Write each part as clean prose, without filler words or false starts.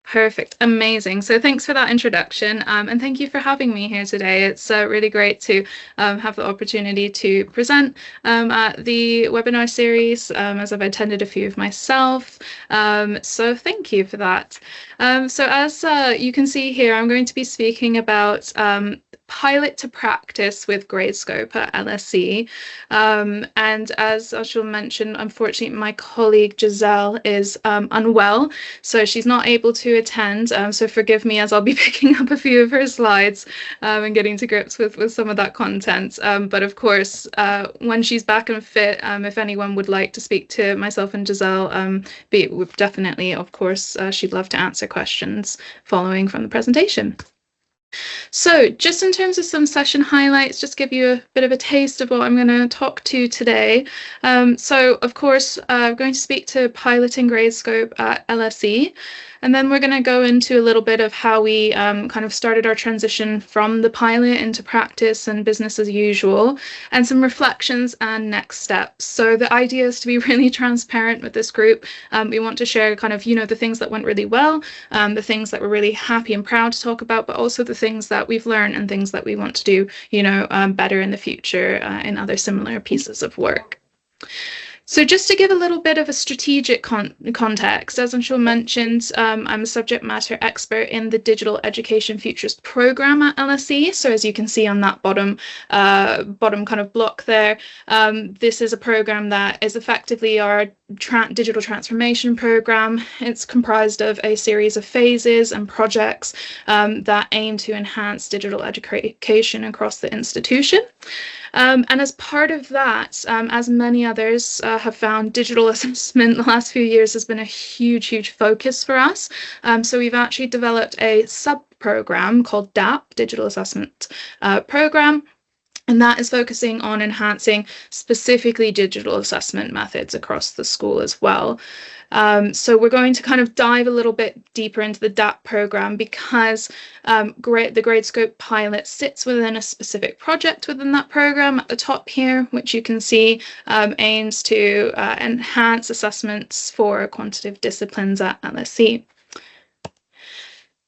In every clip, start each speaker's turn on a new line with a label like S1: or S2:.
S1: Perfect. Amazing. So thanks for that introduction, and thank you for having me here today. It's really great to have the opportunity to present at the webinar series, as I've attended a few of myself. So thank you for that. So as you can see here, I'm going to be speaking about pilot to practice with Gradescope at LSE. And as I shall mention, unfortunately, my colleague Giselle is unwell, so she's not able to attend. So forgive me as I'll be picking up a few of her slides and getting to grips with some of that content. But of course, when she's back and fit, if anyone would like to speak to myself and Giselle, definitely, of course, she'd love to answer questions following from the presentation. So just in terms of some session highlights, just give you a bit of a taste of what I'm going to talk to today. So of course, I'm going to speak to piloting Gradescope at LSE. And then we're going to go into a little bit of how we kind of started our transition from the pilot into practice and business as usual, and some reflections and next steps. So the idea is to be really transparent with this group. We want to share kind of, the things that went really well, the things that we're really happy and proud to talk about, but also the things that we've learned and things that we want to do, better in the future in other similar pieces of work. So just to give a little bit of a strategic context, as I'm sure mentioned, I'm a subject matter expert in the Digital Education Futures program at LSE. So as you can see on that bottom kind of block there, this is a program that is effectively our digital transformation program. It's comprised of a series of phases and projects that aim to enhance digital education across the institution. And as part of that, as many others have found, digital assessment the last few years has been a huge focus for us. So we've actually developed a sub-program called DAP, Digital Assessment Program. And that is focusing on enhancing specifically digital assessment methods across the school as well. So we're going to kind of dive a little bit deeper into the DAP program because the Gradescope pilot sits within a specific project within that program at the top here, which you can see aims to enhance assessments for quantitative disciplines at LSE.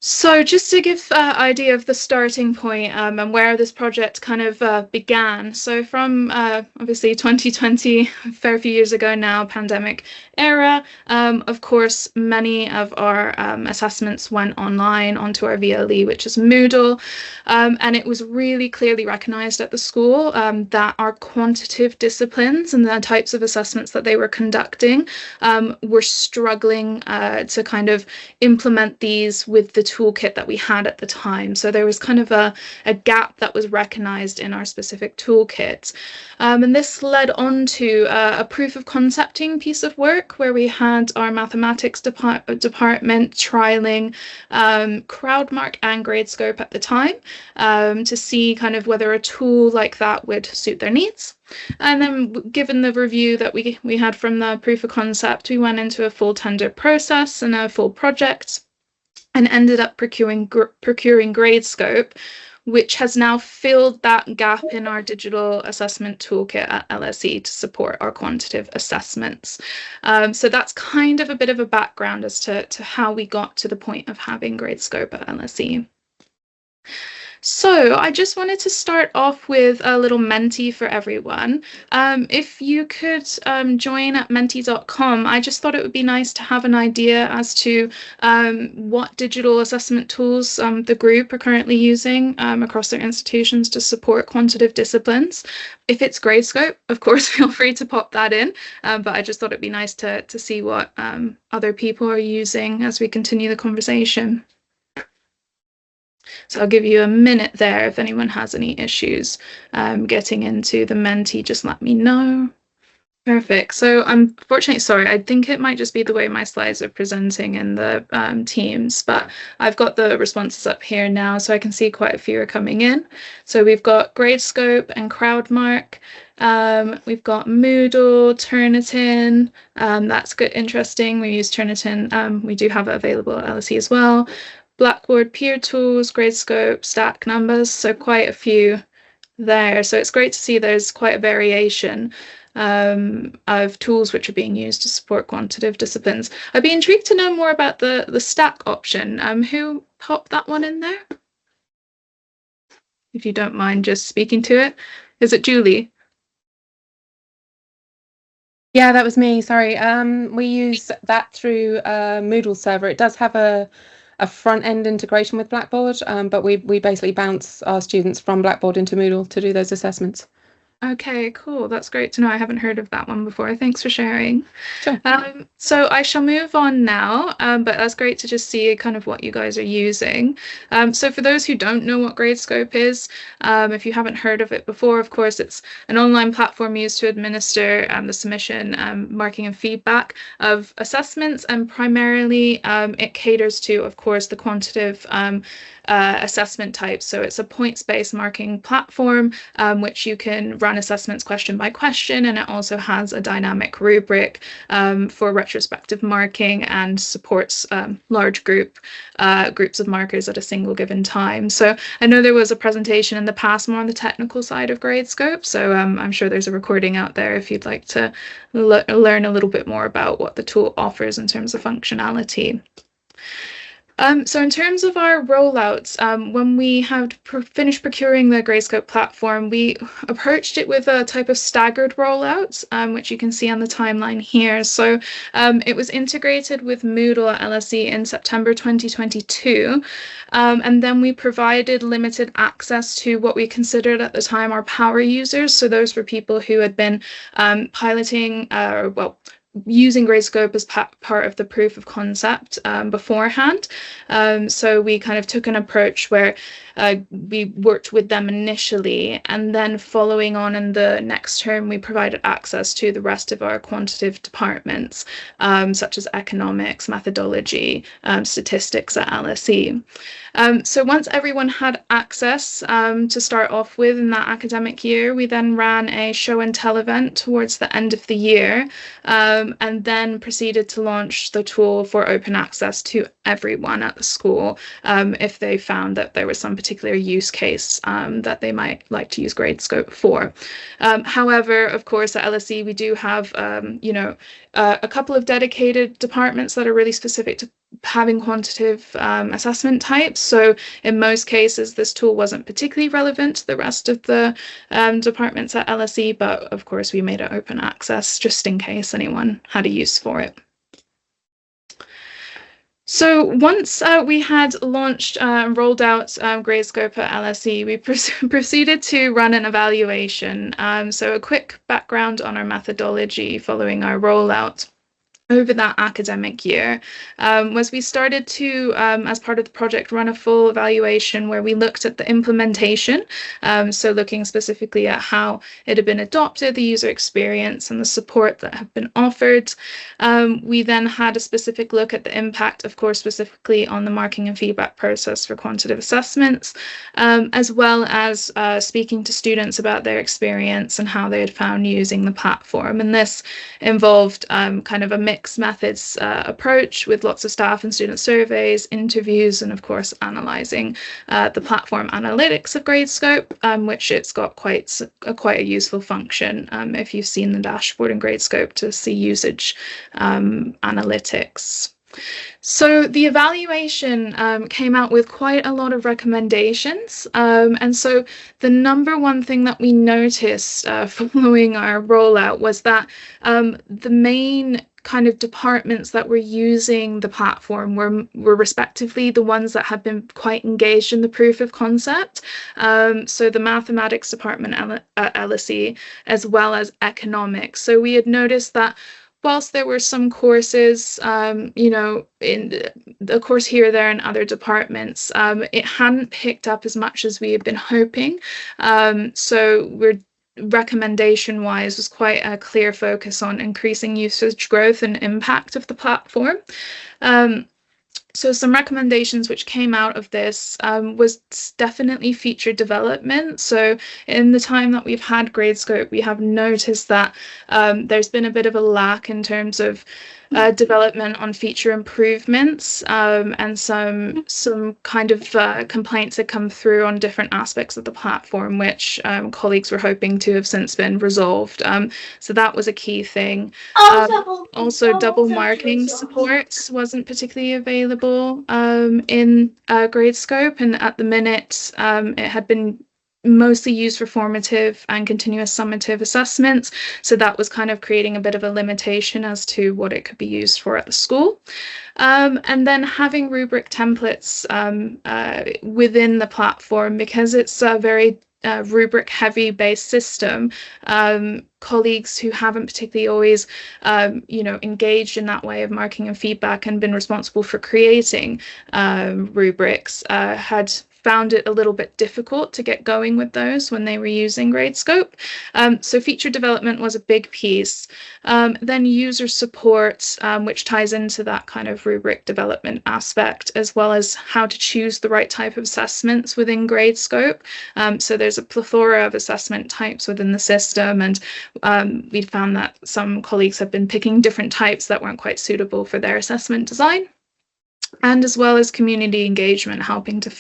S1: So just to give an idea of the starting point and where this project kind of began. So from obviously 2020, a fair few years ago now, pandemic era, of course, many of our assessments went online onto our VLE, which is Moodle. And it was really clearly recognized at the school that our quantitative disciplines and the types of assessments that they were conducting were struggling to kind of implement these with the toolkit that we had at the time. So there was kind of a gap that was recognized in our specific toolkit. And this led on to a proof of concepting piece of work where we had our mathematics department trialing Crowdmark and Gradescope at the time to see kind of whether a tool like that would suit their needs. And then given the review that we had from the proof of concept, we went into a full tender process and a full project and ended up procuring Gradescope, which has now filled that gap in our digital assessment toolkit at LSE to support our quantitative assessments. So that's kind of a bit of a background as to how we got to the point of having Gradescope at LSE. So I just wanted to start off with a little Menti for everyone. If you could join at menti.com, I just thought it would be nice to have an idea as to what digital assessment tools the group are currently using across their institutions to support quantitative disciplines. If it's Gradescope, of course, feel free to pop that in, but I just thought it'd be nice to see what other people are using as we continue the conversation. So I'll give you a minute there. If anyone has any issues getting into the Menti, just let me know. Perfect. So unfortunately, sorry, I think it might just be the way my slides are presenting in the Teams, but I've got the responses up here now, so I can see quite a few are coming in. So we've got Gradescope and Crowdmark. We've got Moodle, Turnitin. That's good, interesting. We use Turnitin. We do have it available at LSE as well. Blackboard Peer Tools, Gradescope, Stack Numbers, so quite a few there. So it's great to see there's quite a variation. of tools which are being used to support quantitative disciplines. I'd be intrigued to know more about the stack option. Who popped that one in there? If you don't mind just speaking to it. Is it Julie?
S2: Yeah, that was me. Sorry. We use that through a Moodle server. It does have a front end integration with Blackboard, but we basically bounce our students from Blackboard into Moodle to do those assessments.
S1: Okay, cool. That's great to know. I haven't heard of that one before. Thanks for sharing.
S2: Sure.
S1: So I shall move on now, but that's great to just see kind of what you guys are using. So for those who don't know what Gradescope is, if you haven't heard of it before, of course, it's an online platform used to administer the submission, marking and feedback of assessments, and primarily it caters to, of course, the quantitative assessment types. So it's a points-based marking platform, which you can run assessments question by question, and it also has a dynamic rubric for retrospective marking and supports large groups of markers at a single given time. So I know there was a presentation in the past more on the technical side of Gradescope, so I'm sure there's a recording out there if you'd like to learn a little bit more about what the tool offers in terms of functionality. So in terms of our rollouts, when we had finished procuring the Gradescope platform, we approached it with a type of staggered rollout, which you can see on the timeline here. So it was integrated with Moodle at LSE in September 2022, and then we provided limited access to what we considered at the time our power users. So those were people who had been piloting, using Gradescope as part of the proof of concept beforehand. So we kind of took an approach where we worked with them initially, and then following on in the next term, we provided access to the rest of our quantitative departments, such as economics, methodology, statistics at LSE. So once everyone had access to start off with in that academic year, we then ran a show and tell event towards the end of the year, and then proceeded to launch the tool for open access to everyone at the school if they found that there was some particular use case that they might like to use Gradescope for. However, of course, at LSE, we do have, a couple of dedicated departments that are really specific to having quantitative assessment types. So in most cases, this tool wasn't particularly relevant to the rest of the departments at LSE, but of course, we made it open access just in case anyone had a use for it. So once we had launched and rolled out Gradescope at LSE, we proceeded to run an evaluation. So a quick background on our methodology following our rollout over that academic year was we started to, as part of the project, run a full evaluation where we looked at the implementation, so looking specifically at how it had been adopted, the user experience, and the support that had been offered. We then had a specific look at the impact, of course, specifically on the marking and feedback process for quantitative assessments, as well as speaking to students about their experience and how they had found using the platform. And this involved kind of a mixed methods approach with lots of staff and student surveys, interviews, and of course analysing the platform analytics of Gradescope, which it's got quite a useful function if you've seen the dashboard in Gradescope to see usage analytics. So the evaluation came out with quite a lot of recommendations. And so the number one thing that we noticed following our rollout was that the main kind of departments that were using the platform were respectively the ones that had been quite engaged in the proof of concept. So the mathematics department at LSE, as well as economics. So we had noticed that whilst there were some courses, in the course here, there, and other departments, it hadn't picked up as much as we had been hoping. So recommendation-wise was quite a clear focus on increasing usage growth and impact of the platform. So some recommendations which came out of this was definitely feature development. So in the time that we've had Gradescope, we have noticed that there's been a bit of a lack in terms of development on feature improvements, and some kind of complaints had come through on different aspects of the platform, which colleagues were hoping to have since been resolved. So that was a key thing. Also, double marking support wasn't particularly available in Gradescope, and at the minute it had been mostly used for formative and continuous summative assessments. So that was kind of creating a bit of a limitation as to what it could be used for at the school. And then having rubric templates within the platform, because it's a very rubric heavy based system, colleagues who haven't particularly always engaged in that way of marking and feedback and been responsible for creating rubrics had found it a little bit difficult to get going with those when they were using Gradescope. So feature development was a big piece. Then user support, which ties into that kind of rubric development aspect, as well as how to choose the right type of assessments within Gradescope. So there's a plethora of assessment types within the system, and we found that some colleagues have been picking different types that weren't quite suitable for their assessment design. And as well as community engagement, helping to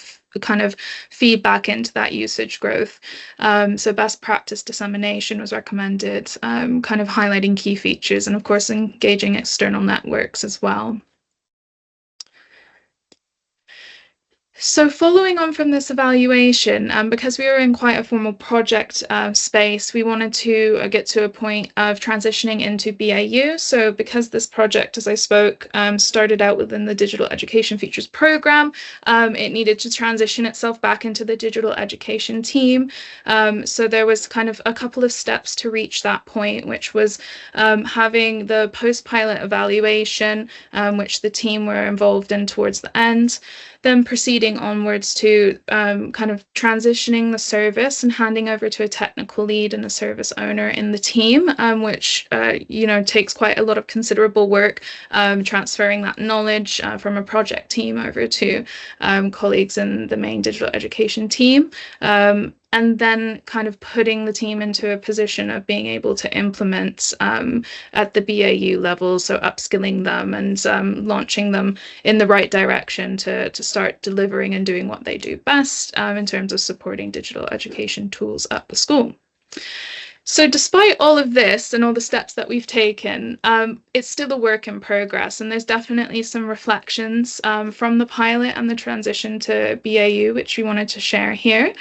S1: kind of feed back into that usage growth. So best practice dissemination was recommended, kind of highlighting key features, and of course engaging external networks as well. So following on from this evaluation, because we were in quite a formal project space, we wanted to get to a point of transitioning into BAU. So because this project, as I spoke, started out within the Digital Education Features program, it needed to transition itself back into the digital education team. So there was kind of a couple of steps to reach that point, which was having the post-pilot evaluation, which the team were involved in towards the end. Then proceeding onwards to kind of transitioning the service and handing over to a technical lead and a service owner in the team, which takes quite a lot of considerable work, transferring that knowledge from a project team over to colleagues in the main digital education team. And then kind of putting the team into a position of being able to implement at the BAU level, so upskilling them and launching them in the right direction to start delivering and doing what they do best in terms of supporting digital education tools at the school. So despite all of this and all the steps that we've taken, it's still a work in progress, and there's definitely some reflections from the pilot and the transition to BAU, which we wanted to share here.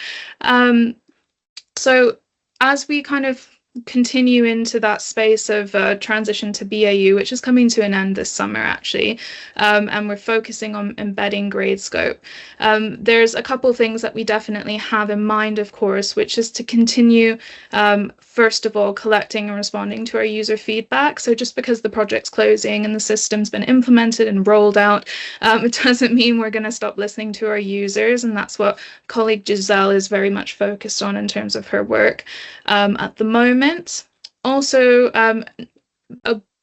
S1: So as we kind of continue into that space of transition to BAU, which is coming to an end this summer actually, and we're focusing on embedding Gradescope. There's a couple of things that we definitely have in mind, of course, which is to continue, first of all, collecting and responding to our user feedback. So just because the project's closing and the system's been implemented and rolled out, it doesn't mean we're going to stop listening to our users, and that's what colleague Giselle is very much focused on in terms of her work at the moment. Also,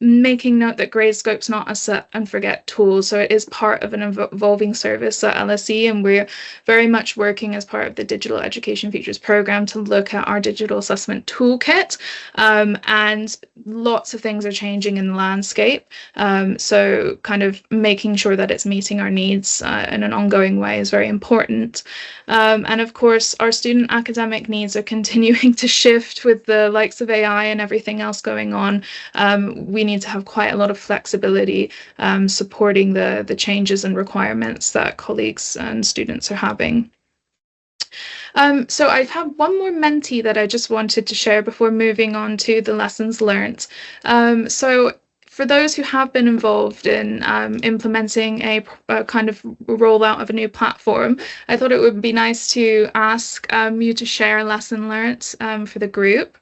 S1: making note that Gradescope's not a set and forget tool, so it is part of an evolving service at LSE, and we're very much working as part of the Digital Education Features program to look at our digital assessment toolkit, and lots of things are changing in the landscape, so kind of making sure that it's meeting our needs in an ongoing way is very important. And of course, our student academic needs are continuing to shift with the likes of AI and everything else going on. We need to have quite a lot of flexibility supporting the changes and requirements that colleagues and students are having. So I've had one more Menti that I just wanted to share before moving on to the lessons learned. So for those who have been involved in implementing a kind of rollout of a new platform, I thought it would be nice to ask you to share a lesson learned for the group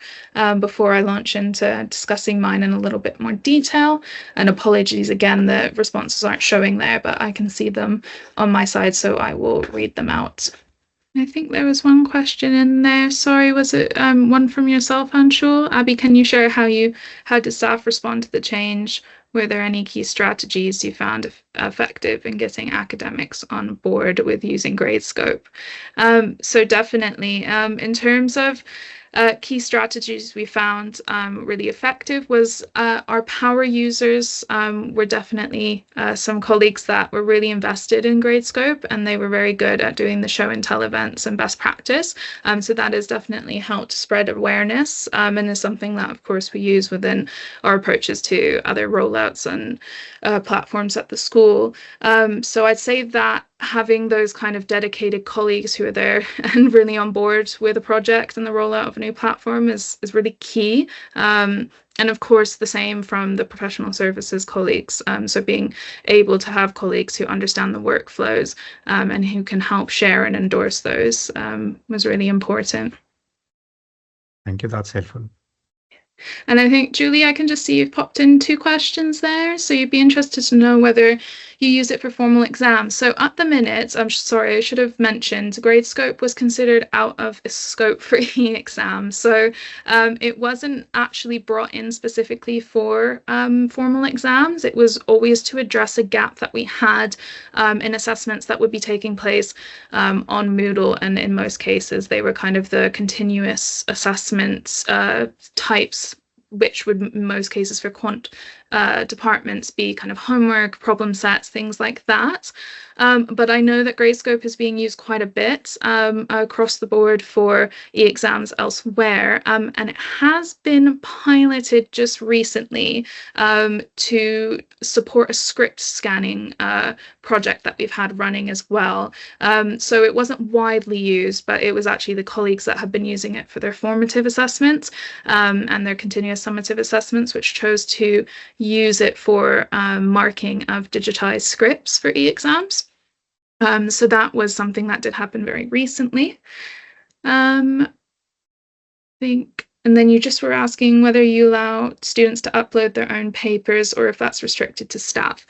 S1: before I launch into discussing mine in a little bit more detail. And apologies again, the responses aren't showing there, but I can see them on my side, so I will read them out. I think there was one question in there. Sorry, was it one from yourself, Anshul? Abby, can you share how did staff respond to the change? Were there any key strategies you found effective in getting academics on board with using Gradescope? So definitely, in terms of key strategies we found really effective was our power users were definitely some colleagues that were really invested in Gradescope, and they were very good at doing the show and tell events and best practice. So that has definitely helped spread awareness, and is something that, of course, we use within our approaches to other rollouts and platforms at the school. So I'd say that having those kind of dedicated colleagues who are there and really on board with a project and the rollout of a new platform is really key. And of course, the same from the professional services colleagues. So being able to have colleagues who understand the workflows and who can help share and endorse those was really important.
S3: Thank you. That's helpful.
S1: And I think, Julie, I can just see you've popped in 2 questions there. So you'd be interested to know whether you use it for formal exams. So at the minute, I'm sorry, I should have mentioned, Gradescope was considered out of scope for e-exams. So it wasn't actually brought in specifically for formal exams. It was always to address a gap that we had in assessments that would be taking place on Moodle. And in most cases, they were kind of the continuous assessment types, which would in most cases for quant departments be kind of homework, problem sets, things like that. But I know that Gradescope is being used quite a bit across the board for e-exams elsewhere, and it has been piloted just recently to support a script scanning project that we've had running as well. So it wasn't widely used, but it was actually the colleagues that have been using it for their formative assessments and their continuous summative assessments, which chose to use it for marking of digitized scripts for e-exams. So that was something that did happen very recently. I think, and then you just were asking whether you allow students to upload their own papers or if that's restricted to staff.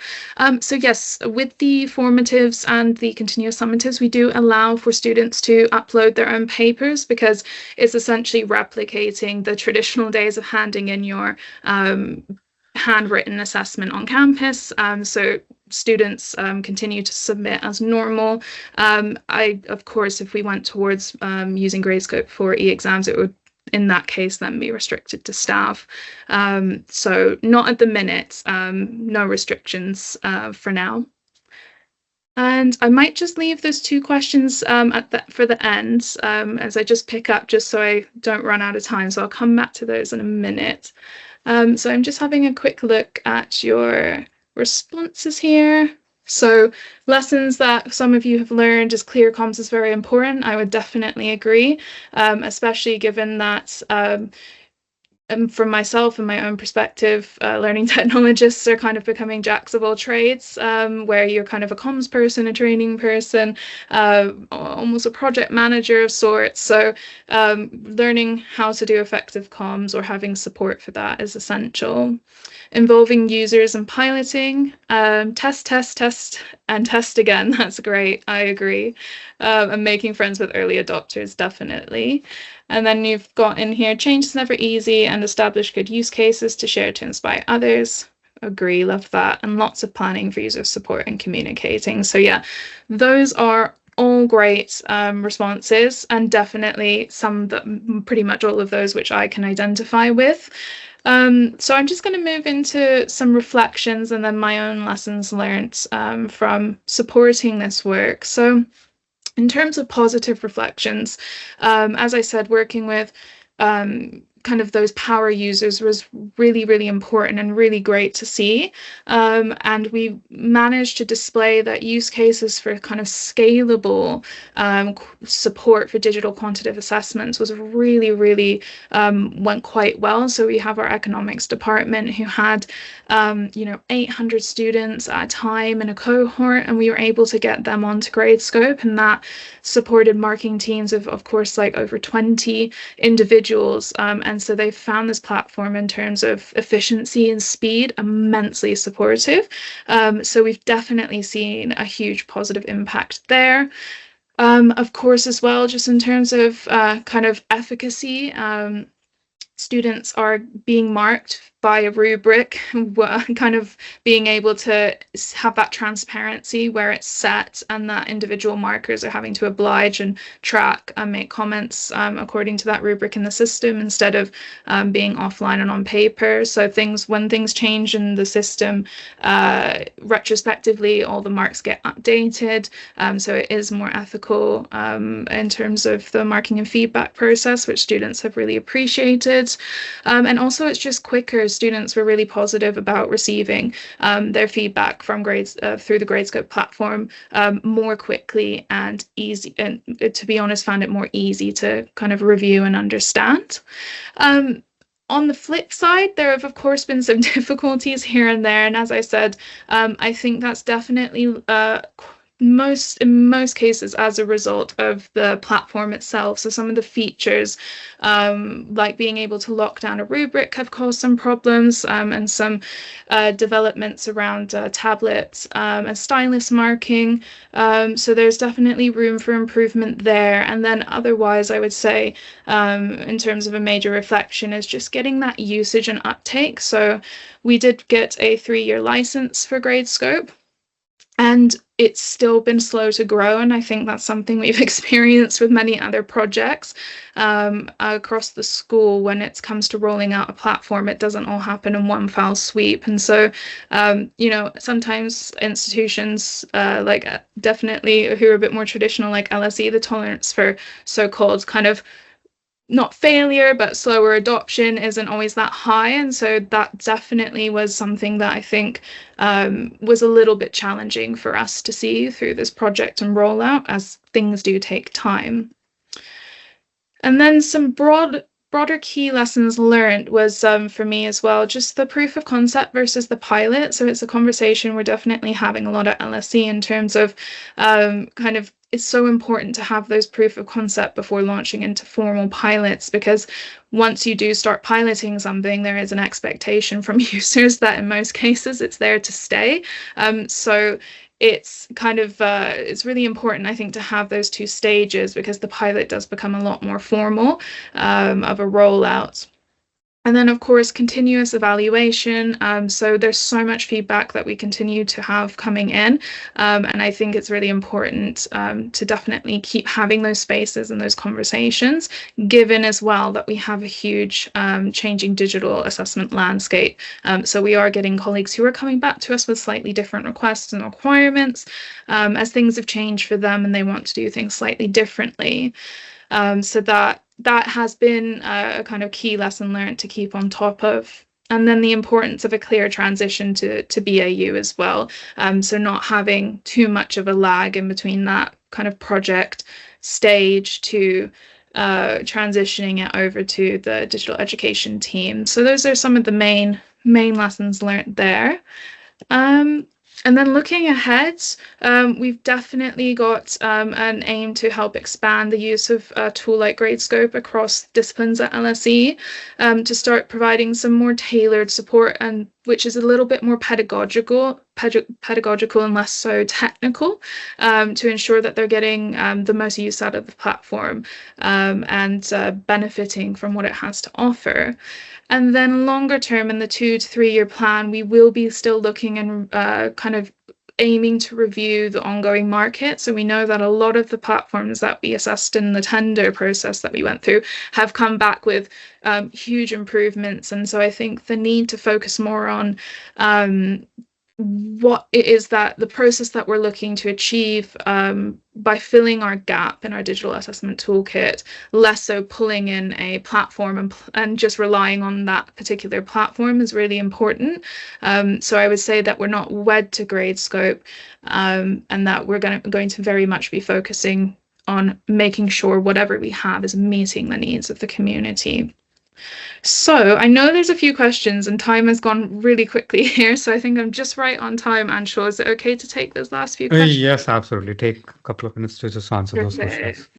S1: So yes, with the formatives and the continuous summatives, we do allow for students to upload their own papers because it's essentially replicating the traditional days of handing in your handwritten assessment on campus. So students continue to submit as normal. Of course, if we went towards using Gradescope for e-exams, it would in that case then be restricted to staff. So not at the minute, no restrictions for now. And I might just leave those 2 questions for the end as I just pick up, just so I don't run out of time. So I'll come back to those in a minute. So I'm just having a quick look at your responses here. So lessons that some of you have learned is clear comms is very important. I would definitely agree, especially given that from myself and my own perspective, learning technologists are kind of becoming jacks of all trades, where you're kind of a comms person, a training person, almost a project manager of sorts. So learning how to do effective comms or having support for that is essential. Involving users and piloting, test, and test again. That's great. I agree. And making friends with early adopters, definitely. And then you've got in here, change is never easy and establish good use cases to share to inspire others. Agree, love that. And lots of planning for user support and communicating. So yeah, those are all great responses, and definitely some that pretty much all of those which I can identify with. So I'm just going to move into some reflections and then my own lessons learned from supporting this work. So in terms of positive reflections, as I said, working with kind of those power users was really, really important and really great to see. And we managed to display that use cases for kind of scalable support for digital quantitative assessments was really, really went quite well. So we have our economics department who had 800 students at a time in a cohort, and we were able to get them onto Gradescope, and that supported marking teams of course, like over 20 individuals. And so they found this platform in terms of efficiency and speed immensely supportive. So we've definitely seen a huge positive impact there. Of course, as well, just in terms of kind of efficacy, students are being marked by a rubric, kind of being able to have that transparency where it's set and that individual markers are having to oblige and track and make comments according to that rubric in the system instead of being offline and on paper. So when things change in the system, retrospectively, all the marks get updated. So it is more ethical in terms of the marking and feedback process, which students have really appreciated. And also it's just quicker. Students were really positive about receiving their feedback from grades through the Gradescope platform more quickly and easy, and to be honest, found it more easy to kind of review and understand. On the flip side, there have, of course, been some difficulties here and there. And as I said, I think that's definitely in most cases as a result of the platform itself. So some of the features, like being able to lock down a rubric, have caused some problems, and some developments around tablets and stylus marking. So there's definitely room for improvement there. And then otherwise, I would say, in terms of a major reflection, is just getting that usage and uptake. So we did get a 3-year license for Gradescope, and it's still been slow to grow. And I think that's something we've experienced with many other projects across the school. When it comes to rolling out a platform, it doesn't all happen in one foul sweep. And so, sometimes institutions definitely who are a bit more traditional, like LSE, the tolerance for so-called kind of not failure, but slower adoption isn't always that high. And so that definitely was something that I think was a little bit challenging for us to see through this project and rollout, as things do take time. And then some broader key lessons learned was for me as well, just the proof of concept versus the pilot. So it's a conversation we're definitely having a lot at LSE in terms of it's so important to have those proof of concept before launching into formal pilots, because once you do start piloting something, there is an expectation from users that in most cases it's there to stay. So it's it's really important, I think, to have those two stages, because the pilot does become a lot more formal of a rollout. And then, of course, continuous evaluation. So there's so much feedback that we continue to have coming in. And I think it's really important to definitely keep having those spaces and those conversations, given as well that we have a huge changing digital assessment landscape. So we are getting colleagues who are coming back to us with slightly different requests and requirements as things have changed for them and they want to do things slightly differently. So that has been a kind of key lesson learned to keep on top of. And then the importance of a clear transition to BAU as well. So not having too much of a lag in between that kind of project stage to transitioning it over to the digital education team. So those are some of the main lessons learned there. And then looking ahead, we've definitely got an aim to help expand the use of a tool like Gradescope across disciplines at LSE, to start providing some more tailored support, and which is a little bit more pedagogical and less so technical, to ensure that they're getting the most use out of the platform and benefiting from what it has to offer. And then longer term, in the 2 to 3 year plan, we will be still looking and kind of aiming to review the ongoing market. So we know that a lot of the platforms that we assessed in the tender process that we went through have come back with huge improvements. And so I think the need to focus more on what it is that the process that we're looking to achieve by filling our gap in our digital assessment toolkit, less so pulling in a platform and just relying on that particular platform, is really important. So I would say that we're not wed to Gradescope, and that we're going to very much be focusing on making sure whatever we have is meeting the needs of the community. So I know there's a few questions and time has gone really quickly here, so I think I'm just right on time. Anshul, is it okay to take those last few questions?
S3: Yes, absolutely. Take a couple of minutes to just answer those questions.